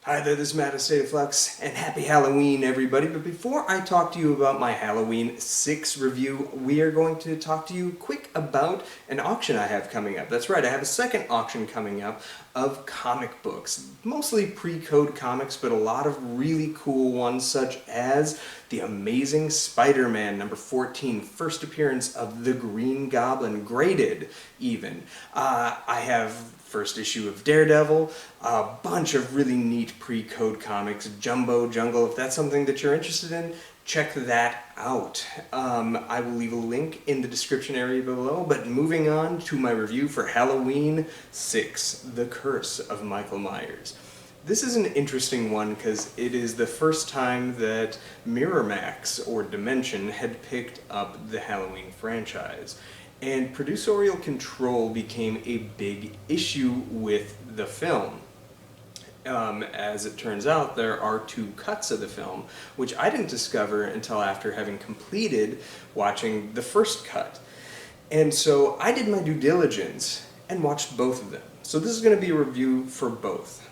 Hi there, this is Matt of State of Flux, and happy Halloween, everybody. But before I talk to you about my Halloween 6 review, we are going to talk to you quick about an auction I have coming up. That's right, I have a second auction coming up of comic books. Mostly pre-code comics, but a lot of really cool ones, such as The Amazing Spider-Man number 14, first appearance of the Green Goblin, graded even. I have first issue of Daredevil, a bunch of really neat pre-code comics, Jumbo Jungle. If that's something that you're interested in, check that out. I will leave a link in the description area below, but moving on to my review for Halloween 6, The Curse of Michael Myers. This is an interesting one because it is the first time that Miramax, or Dimension, had picked up the Halloween franchise. And producerial control became a big issue with the film. As it turns out, there are 2 cuts of the film, which I didn't discover until after having completed watching the first cut. And so I did my due diligence and watched both of them. So this is going to be a review for both.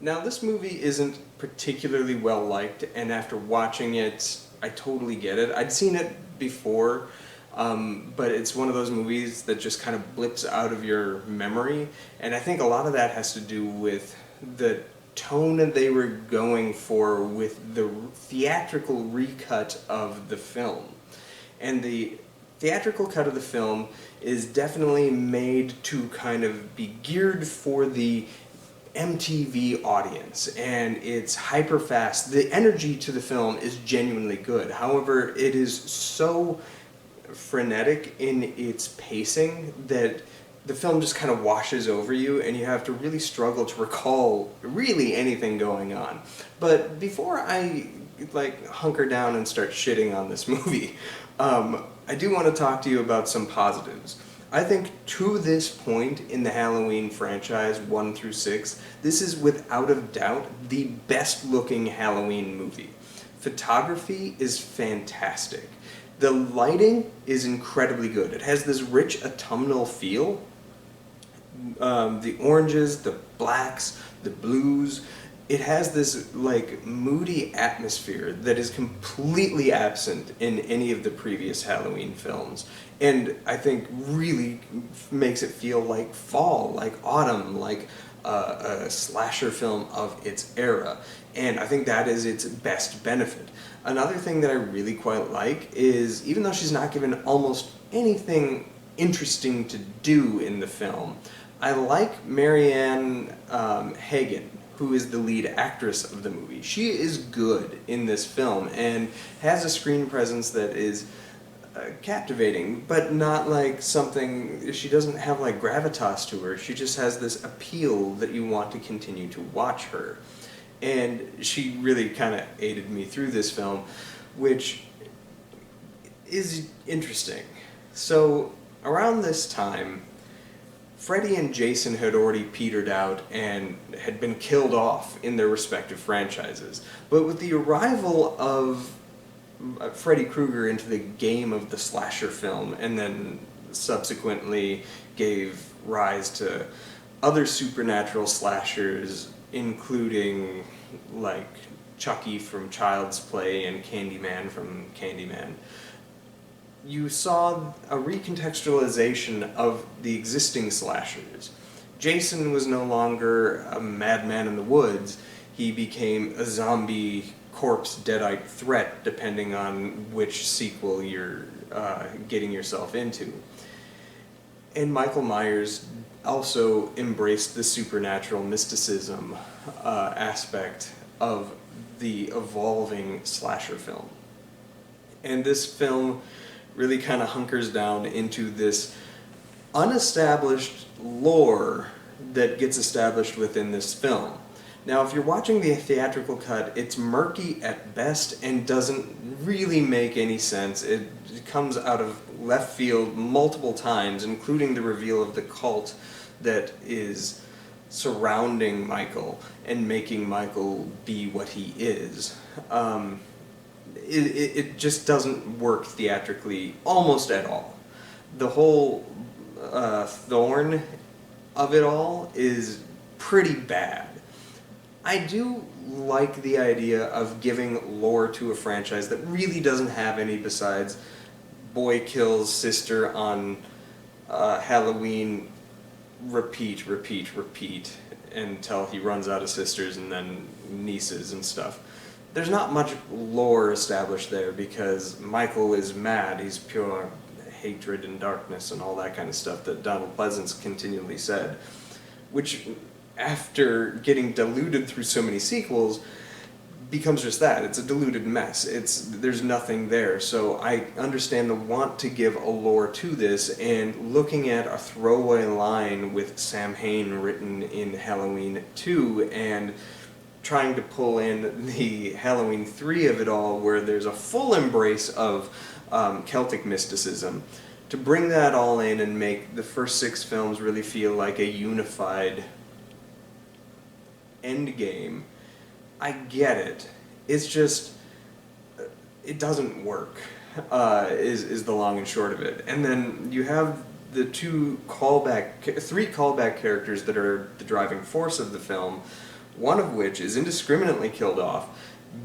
Now, this movie isn't particularly well liked, and after watching it, I totally get it. I'd seen it before, but it's one of those movies that just kind of blips out of your memory, and I think a lot of that has to do with the tone that they were going for with the theatrical recut of the film. And the theatrical cut of the film is definitely made to kind of be geared for the MTV audience, and it's hyper fast. The energy to the film is genuinely good. However, it is so frenetic in its pacing that the film just kind of washes over you, and you have to really struggle to recall really anything going on. But before I hunker down and start shitting on this movie, I do want to talk to you about some positives. I think to this point in the Halloween franchise, 1 through 6, this is without a doubt the best looking Halloween movie. Photography is fantastic. The lighting is incredibly good. It has this rich autumnal feel. The oranges, the blacks, the blues. It has this moody atmosphere that is completely absent in any of the previous Halloween films, and I think really makes it feel like fall, like autumn, like a slasher film of its era, and I think that is its best benefit. Another thing that I really quite like is, even though she's not given almost anything interesting to do in the film, I like Marianne Hagan, who is the lead actress of the movie. She is good in this film and has a screen presence that is captivating, but not like something, she doesn't have like gravitas to her. She just has this appeal that you want to continue to watch her. And she really kind of aided me through this film, which is interesting. So around this time, Freddy and Jason had already petered out and had been killed off in their respective franchises. But with the arrival of Freddy Krueger into the game of the slasher film, and then subsequently gave rise to other supernatural slashers, including like Chucky from Child's Play and Candyman from Candyman, you saw a recontextualization of the existing slashers. Jason was no longer a madman in the woods. He became a zombie corpse deadite threat, depending on which sequel you're getting yourself into. And Michael Myers also embraced the supernatural mysticism aspect of the evolving slasher film. And this film really kind of hunkers down into this unestablished lore that gets established within this film. Now, if you're watching the theatrical cut, it's murky at best and doesn't really make any sense. It comes out of left field multiple times, including the reveal of the cult that is surrounding Michael and making Michael be what he is. It just doesn't work theatrically almost at all. The whole thorn of it all is pretty bad. I do like the idea of giving lore to a franchise that really doesn't have any besides boy kills sister on Halloween, repeat, repeat, repeat, until he runs out of sisters and then nieces and stuff. There's not much lore established there because Michael is mad. He's pure hatred and darkness and all that kind of stuff that Donald Pleasence continually said, which, after getting diluted through so many sequels, becomes just that. It's a diluted mess. There's nothing there. So I understand the want to give a lore to this, and looking at a throwaway line with Sam Hain written in Halloween 2 and trying to pull in the Halloween 3 of it all, where there's a full embrace of Celtic mysticism, to bring that all in and make the first 6 films really feel like a unified endgame. I get it. It's just, it doesn't work, is the long and short of it. And then you have the 3 callback characters that are the driving force of the film, one of which is indiscriminately killed off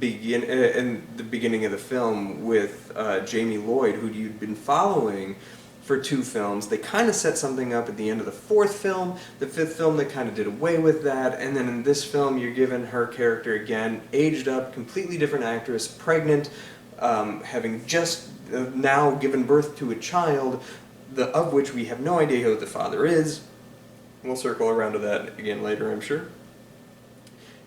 in the beginning of the film with Jamie Lloyd, who you'd been following for 2 films. They kind of set something up at the end of the 4th film. The 5th film, they kind of did away with that. And then in this film, you're given her character again, aged up, completely different actress, pregnant, having just now given birth to a child, of which we have no idea who the father is. We'll circle around to that again later, I'm sure.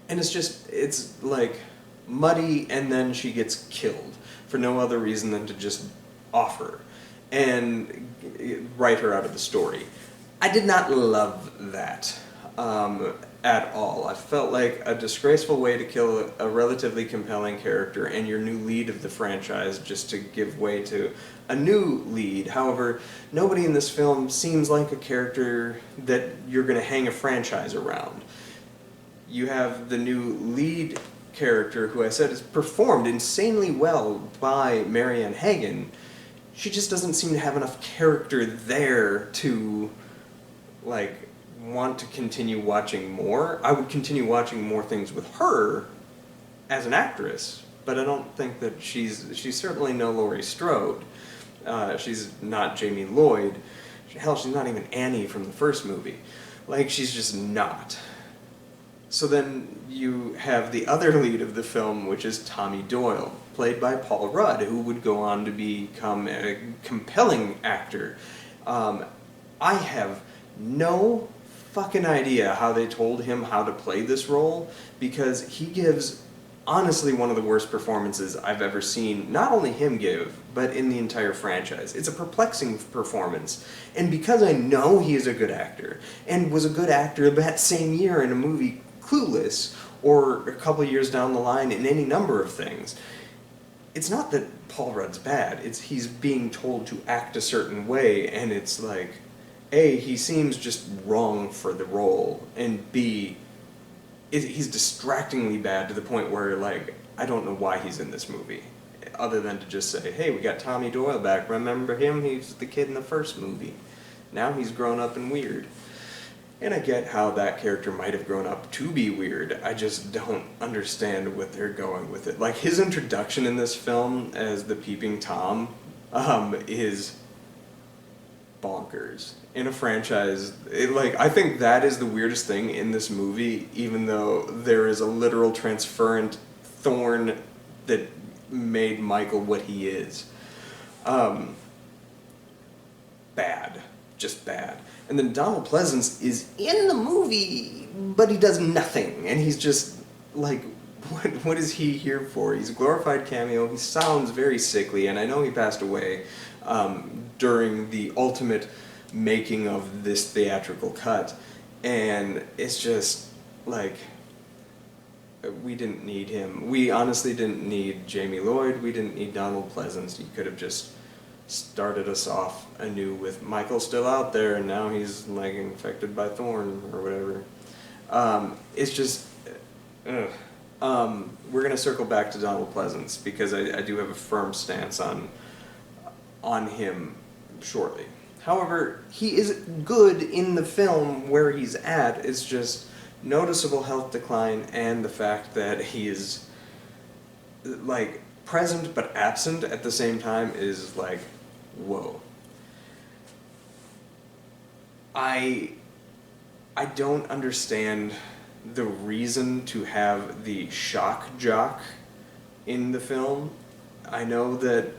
And it's like muddy, and then she gets killed for no other reason than to just off her and write her out of the story. I did not love that at all. I felt like a disgraceful way to kill a relatively compelling character and your new lead of the franchise just to give way to a new lead. However, nobody in this film seems like a character that you're going to hang a franchise around. You have the new lead character, who I said is performed insanely well by Marianne Hagan. She just doesn't seem to have enough character there to, like, want to continue watching more. I would continue watching more things with her as an actress, but I don't think that she's certainly no Laurie Strode. She's not Jamie Lloyd. Hell, she's not even Annie from the first movie. Like, she's just not. So then you have the other lead of the film, which is Tommy Doyle, played by Paul Rudd, who would go on to become a compelling actor. I have no fucking idea how they told him how to play this role, because he gives, honestly, one of the worst performances I've ever seen, not only him give, but in the entire franchise. It's a perplexing performance. And because I know he is a good actor, and was a good actor that same year in a movie Clueless, or a couple years down the line in any number of things, it's not that Paul Rudd's bad, it's he's being told to act a certain way, and it's like, A, he seems just wrong for the role, and B, he's distractingly bad to the point where, like, I don't know why he's in this movie, other than to just say, hey, we got Tommy Doyle back, remember him? He's the kid in the first movie. Now he's grown up and weird. And I get how that character might have grown up to be weird. I just don't understand what they're going with it. Like, his introduction in this film as the Peeping Tom is bonkers. In a franchise, I think that is the weirdest thing in this movie, even though there is a literal transferent thorn that made Michael what he is. Bad. Just bad. And then Donald Pleasence is in the movie, but he does nothing. And he's just, like, what is he here for? He's a glorified cameo. He sounds very sickly, and I know he passed away during the ultimate making of this theatrical cut. And it's just, like, we didn't need him. We honestly didn't need Jamie Lloyd. We didn't need Donald Pleasence. He could have just started us off anew with Michael still out there, and now he's, like, infected by Thorn or whatever. It's just, we're going to circle back to Donald Pleasence, because I do have a firm stance on him shortly. However, he is good in the film where he's at. It's just noticeable health decline, and the fact that he is like present but absent at the same time is like, whoa. I don't understand the reason to have the shock jock in the film. I know that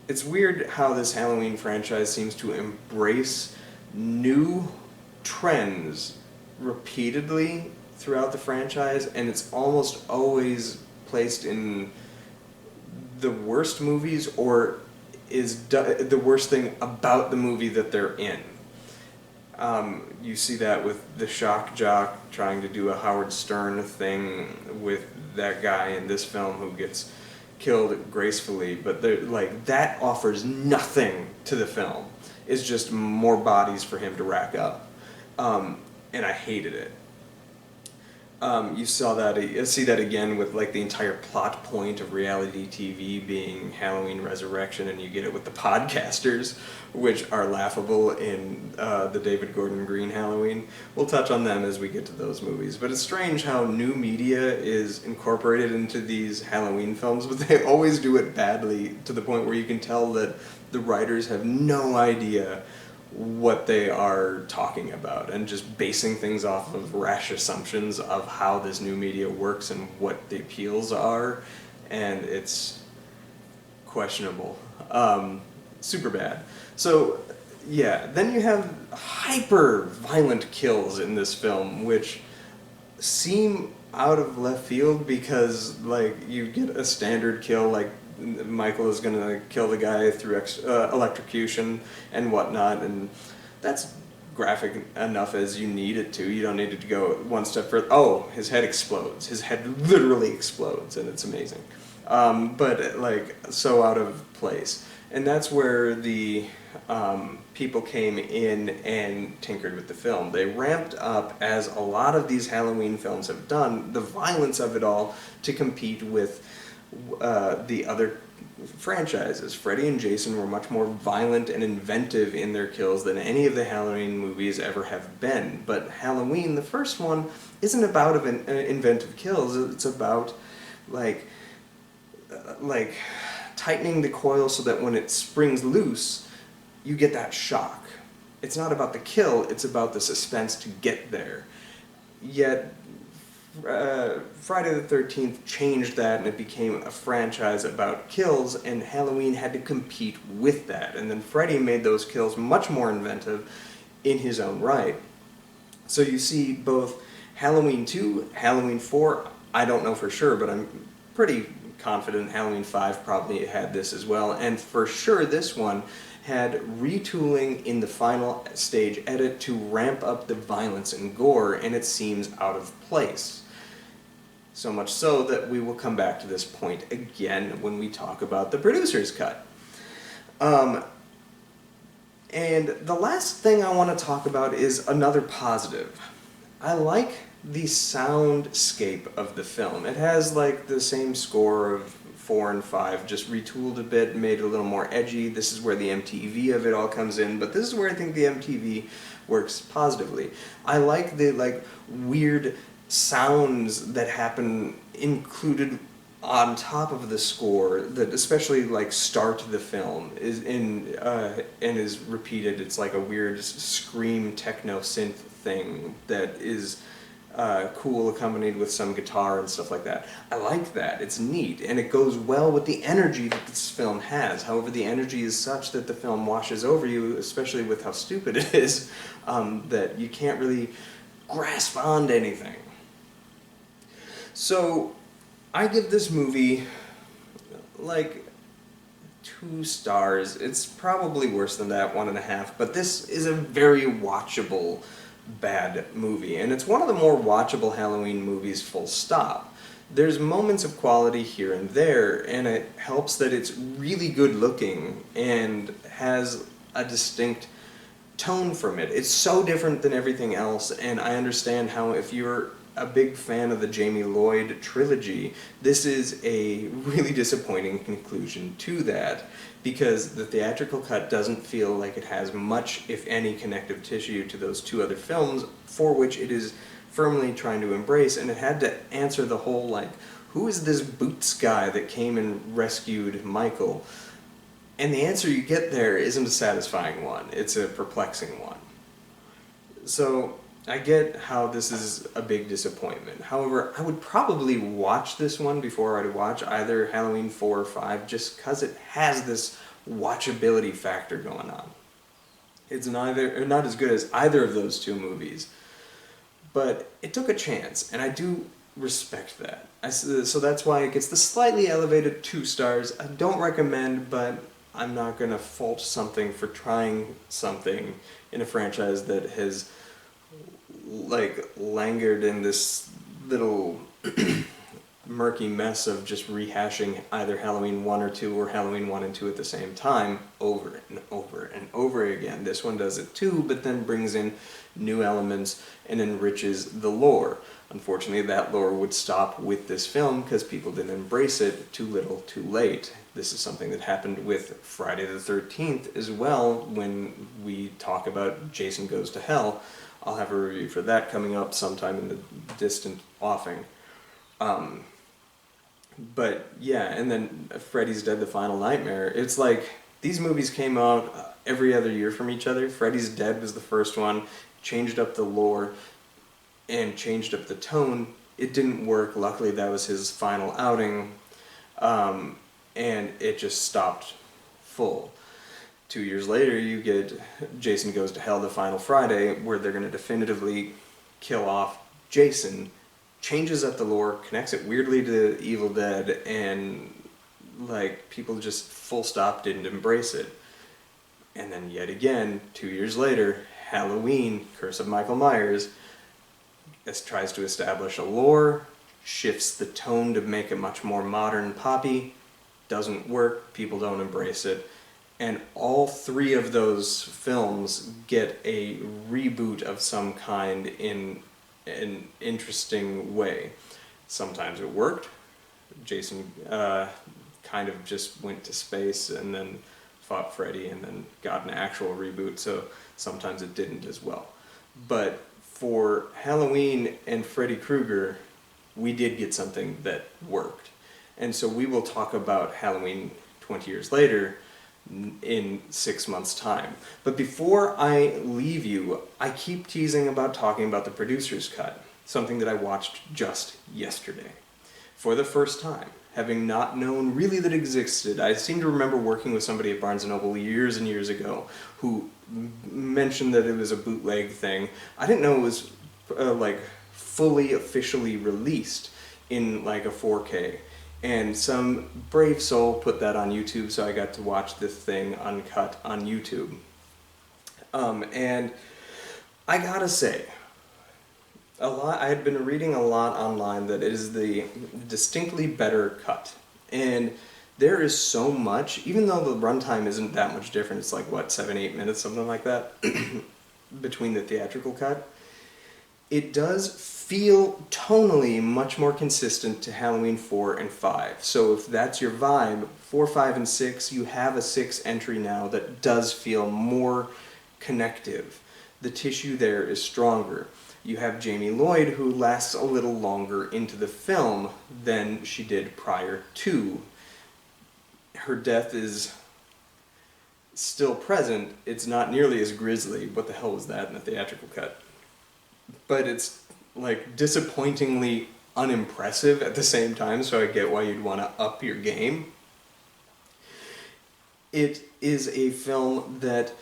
it's weird how this Halloween franchise seems to embrace new trends repeatedly throughout the franchise, and it's almost always placed in the worst movies or is the worst thing about the movie that they're in. You see that with the shock jock trying to do a Howard Stern thing with that guy in this film who gets killed gracefully, but like that offers nothing to the film. It's just more bodies for him to rack up, and I hated it. You see that again with like the entire plot point of reality TV being Halloween Resurrection, and you get it with the podcasters, which are laughable in the David Gordon Green Halloween. We'll touch on them as we get to those movies, but it's strange how new media is incorporated into these Halloween films, but they always do it badly to the point where you can tell that the writers have no idea what they are talking about and just basing things off of rash assumptions of how this new media works and what the appeals are, and it's questionable. Super bad. So yeah, then you have hyper violent kills in this film, which seem out of left field because like you get a standard kill like Michael is going to kill the guy through electrocution and whatnot, and that's graphic enough as you need it to. You don't need it to go one step further. Oh, his head explodes. His head literally explodes, and it's amazing. But like, so out of place. And that's where the people came in and tinkered with the film. They ramped up, as a lot of these Halloween films have done, the violence of it all to compete with the other franchises. Freddy and Jason were much more violent and inventive in their kills than any of the Halloween movies ever have been. But Halloween, the first one, isn't about inventive kills. It's about like tightening the coil so that when it springs loose, you get that shock. It's not about the kill, it's about the suspense to get there. Yet Friday the 13th changed that, and it became a franchise about kills, and Halloween had to compete with that. And then Freddy made those kills much more inventive in his own right. So you see both Halloween 2, Halloween 4, I don't know for sure, but I'm pretty confident Halloween 5 probably had this as well, and for sure this one had retooling in the final stage edit to ramp up the violence and gore, and it seems out of place. So much so that we will come back to this point again when we talk about the producer's cut. And the last thing I want to talk about is another positive. I like the soundscape of the film. It has like the same score of 4 and 5, just retooled a bit, made it a little more edgy. This is where the MTV of it all comes in, but this is where I think the MTV works positively. I like the weird sounds that happen included on top of the score that especially start the film is in and is repeated. It's like a weird scream techno synth thing that is cool, accompanied with some guitar and stuff like that. I like that. It's neat, and it goes well with the energy that this film has. However, the energy is such that the film washes over you, especially with how stupid it is, that you can't really grasp onto anything. So, I give this movie, 2 stars. It's probably worse than that, 1.5, but this is a very watchable bad movie, and it's one of the more watchable Halloween movies, full stop. There's moments of quality here and there, and it helps that it's really good looking and has a distinct tone from it. It's so different than everything else, and I understand how if you're a big fan of the Jamie Lloyd trilogy, this is a really disappointing conclusion to that, because the theatrical cut doesn't feel like it has much, if any, connective tissue to those 2 other films, for which it is firmly trying to embrace, and it had to answer the whole, like, who is this Boots guy that came and rescued Michael? And the answer you get there isn't a satisfying one, it's a perplexing one. So I get how this is a big disappointment. However, I would probably watch this one before I'd watch either Halloween 4 or 5, just because it has this watchability factor going on. It's not as good as either of those two movies, but it took a chance, and I do respect that. So that's why it gets the slightly elevated 2 stars. I don't recommend, but I'm not going to fault something for trying something in a franchise that has like languored in this little murky mess of just rehashing either Halloween 1 or 2 or Halloween 1 and 2 at the same time over and over and over again. This one does it too, but then brings in new elements and enriches the lore. Unfortunately, that lore would stop with this film because people didn't embrace it. Too little, too late. This is something that happened with Friday the 13th as well. When we talk about Jason Goes to Hell, I'll have a review for that coming up sometime in the distant offing. But yeah, and then Freddy's Dead, The Final Nightmare. It's like these movies came out every other year from each other. Freddy's Dead was the first one, changed up the lore and changed up the tone. It didn't work. Luckily, that was his final outing, and it just stopped full. 2 years later, you get Jason Goes to Hell, The Final Friday, where they're going to definitively kill off Jason, changes up the lore, connects it weirdly to Evil Dead, and like people just full stop didn't embrace it. And then yet again, 2 years later, Halloween, Curse of Michael Myers, tries to establish a lore, shifts the tone to make it much more modern poppy, doesn't work, people don't embrace it. And all 3 of those films get a reboot of some kind in an interesting way. Sometimes it worked. Jason kind of just went to space and then fought Freddy and then got an actual reboot, so sometimes it didn't as well. But for Halloween and Freddy Krueger, we did get something that worked. And so we will talk about Halloween 20 years later in 6 months' time. But before I leave you, I keep teasing about talking about the producer's cut, something that I watched just yesterday. For the first time, having not known really that it existed. I seem to remember working with somebody at Barnes & Noble years and years ago who mentioned that it was a bootleg thing. I didn't know it was like fully officially released in like a 4K. And some brave soul put that on YouTube, so I got to watch this thing uncut on YouTube. And I gotta say, I had been reading a lot online that it is the distinctly better cut. And there is so much, even though the runtime isn't that much different, it's like, what, 7-8 minutes, something like that, between the theatrical cut. It does feel tonally much more consistent to Halloween 4 and 5. So if that's your vibe, 4, 5, and 6, you have a 6 entry now that does feel more connective. The tissue there is stronger. You have Jamie Lloyd, who lasts a little longer into the film than she did prior to. Her death is still present. It's not nearly as grisly. What the hell was that in the theatrical cut? But it's like disappointingly unimpressive at the same time, so I get why you'd want to up your game. It is a film that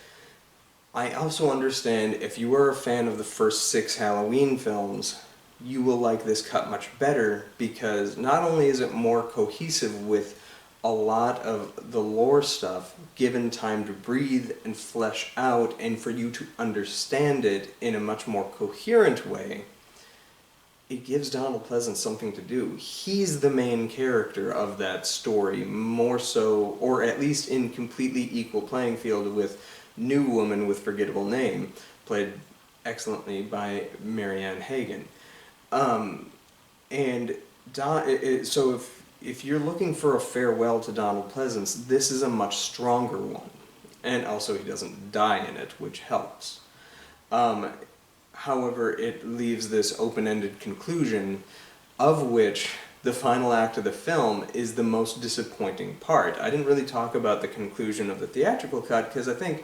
I also understand if you are a fan of the first 6 Halloween films, you will like this cut much better because not only is it more cohesive with a lot of the lore stuff, given time to breathe and flesh out and for you to understand it in a much more coherent way, it gives Donald Pleasence something to do. He's the main character of that story, more so, or at least in completely equal playing field with New Woman with Forgettable Name, played excellently by Marianne Hagan. So if you're looking for a farewell to Donald Pleasence, this is a much stronger one. And also he doesn't die in it, which helps. However, it leaves this open-ended conclusion, of which the final act of the film is the most disappointing part. I didn't really talk about the conclusion of the theatrical cut because I think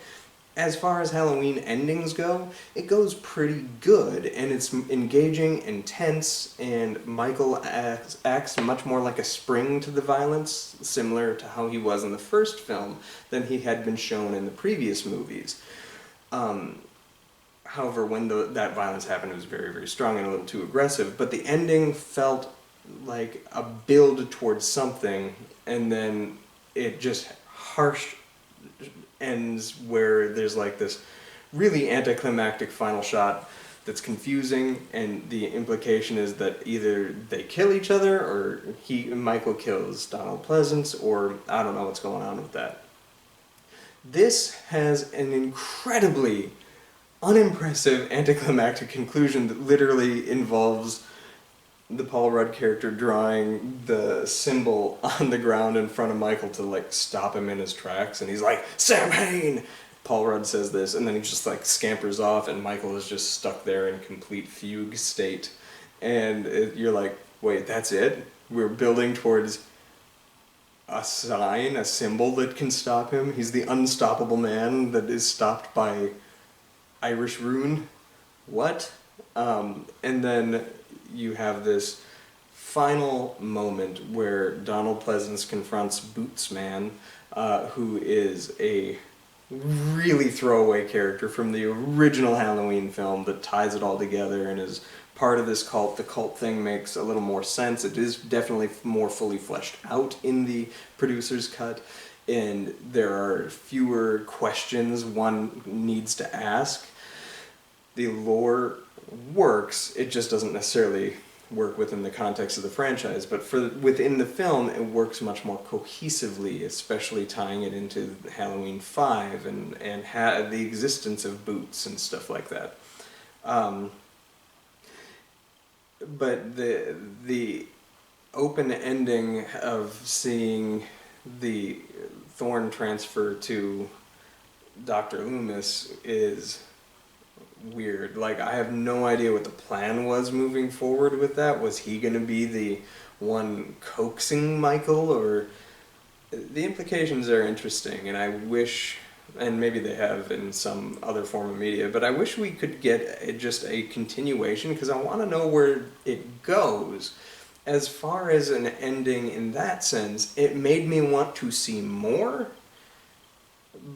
as far as Halloween endings go, it goes pretty good, and it's engaging, intense, and Michael acts much more like a spring to the violence, similar to how he was in the first film than he had been shown in the previous movies. However, when that violence happened, it was very, very strong and a little too aggressive, but the ending felt like a build towards something, and then it just harsh ends where there's like this really anticlimactic final shot that's confusing, and the implication is that either they kill each other or Michael kills Donald Pleasence, or I don't know what's going on with that. This has an incredibly unimpressive anticlimactic conclusion that literally involves the Paul Rudd character drawing the symbol on the ground in front of Michael to like stop him in his tracks, and he's like, "Sam Hain!" Paul Rudd says this, and then he just like scampers off, and Michael is just stuck there in complete fugue state. And you're like, wait, that's it? We're building towards a sign, a symbol that can stop him? He's the unstoppable man that is stopped by Irish rune? What? And then you have this final moment where Donald Pleasence confronts Bootsman, who is a really throwaway character from the original Halloween film that ties it all together and is part of this cult. The cult thing makes a little more sense. It is definitely more fully fleshed out in the producer's cut, and there are fewer questions one needs to ask. The lore works, it just doesn't necessarily work within the context of the franchise, but within the film it works much more cohesively, especially tying it into Halloween 5 and the existence of Boots and stuff like that. But the open ending of seeing the Thorn transfer to Dr. Loomis is weird. Like, I have no idea what the plan was moving forward with that. Was he going to be the one coaxing Michael, or the implications are interesting, and I wish, and maybe they have in some other form of media, but I wish we could get just a continuation, because I want to know where it goes. As far as an ending in that sense, it made me want to see more,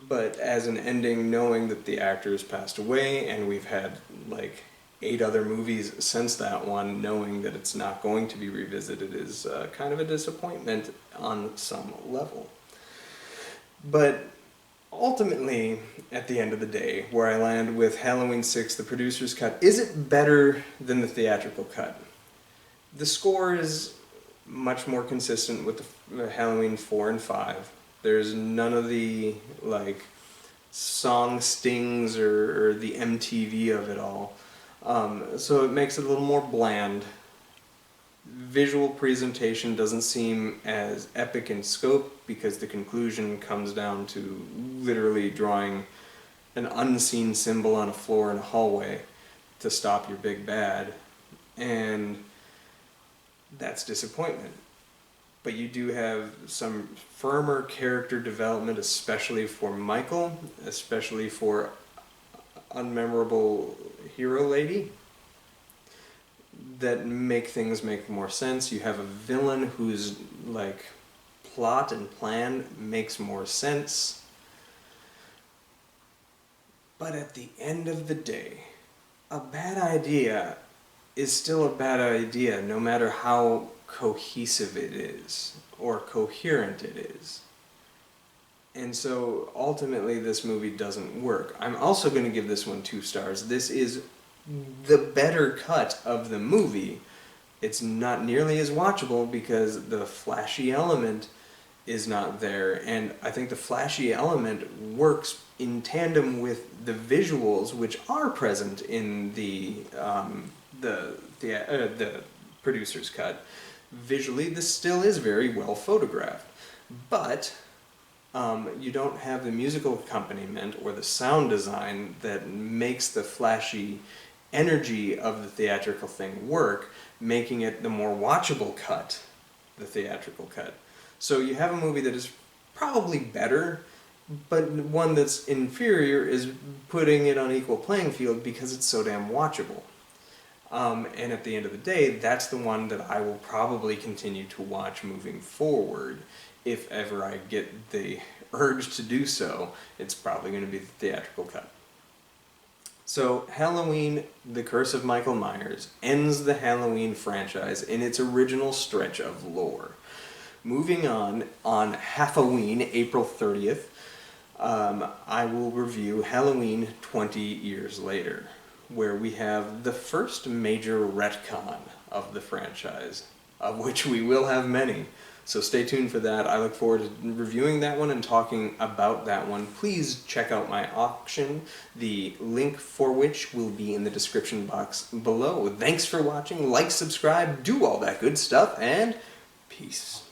but as an ending, knowing that the actor has passed away, and we've had like 8 other movies since that one, knowing that it's not going to be revisited is kind of a disappointment on some level. But ultimately, at the end of the day, where I land with Halloween 6, the producer's cut, is it better than the theatrical cut? The score is much more consistent with the Halloween 4 and 5. There's none of the like song stings or the MTV of it all. So it makes it a little more bland. Visual presentation doesn't seem as epic in scope, because the conclusion comes down to literally drawing an unseen symbol on a floor in a hallway to stop your big bad, and that's disappointment. But you do have some firmer character development, especially for Michael, especially for unmemorable hero lady, that make things make more sense. You have a villain whose like plot and plan makes more sense. But at the end of the day, a bad idea is still a bad idea, no matter how cohesive it is or coherent it is. And so ultimately this movie doesn't work. I'm also going to give this one 2 stars. This is the better cut of the movie. It's not nearly as watchable because the flashy element is not there, and I think the flashy element works in tandem with the visuals, which are present in the producer's cut. Visually, this still is very well photographed, but you don't have the musical accompaniment or the sound design that makes the flashy energy of the theatrical thing work, making it the more watchable cut, the theatrical cut. So you have a movie that is probably better, but one that's inferior is putting it on equal playing field because it's so damn watchable. And at the end of the day, that's the one that I will probably continue to watch moving forward. If ever I get the urge to do so, it's probably going to be the theatrical cut. So Halloween, The Curse of Michael Myers ends the Halloween franchise in its original stretch of lore. Moving on Halloween, April 30th, I will review Halloween 20 years later, where we have the first major retcon of the franchise, of which we will have many. So stay tuned for that. I look forward to reviewing that one and talking about that one. Please check out my auction, the link for which will be in the description box below. Thanks for watching. Like, subscribe, do all that good stuff, and peace.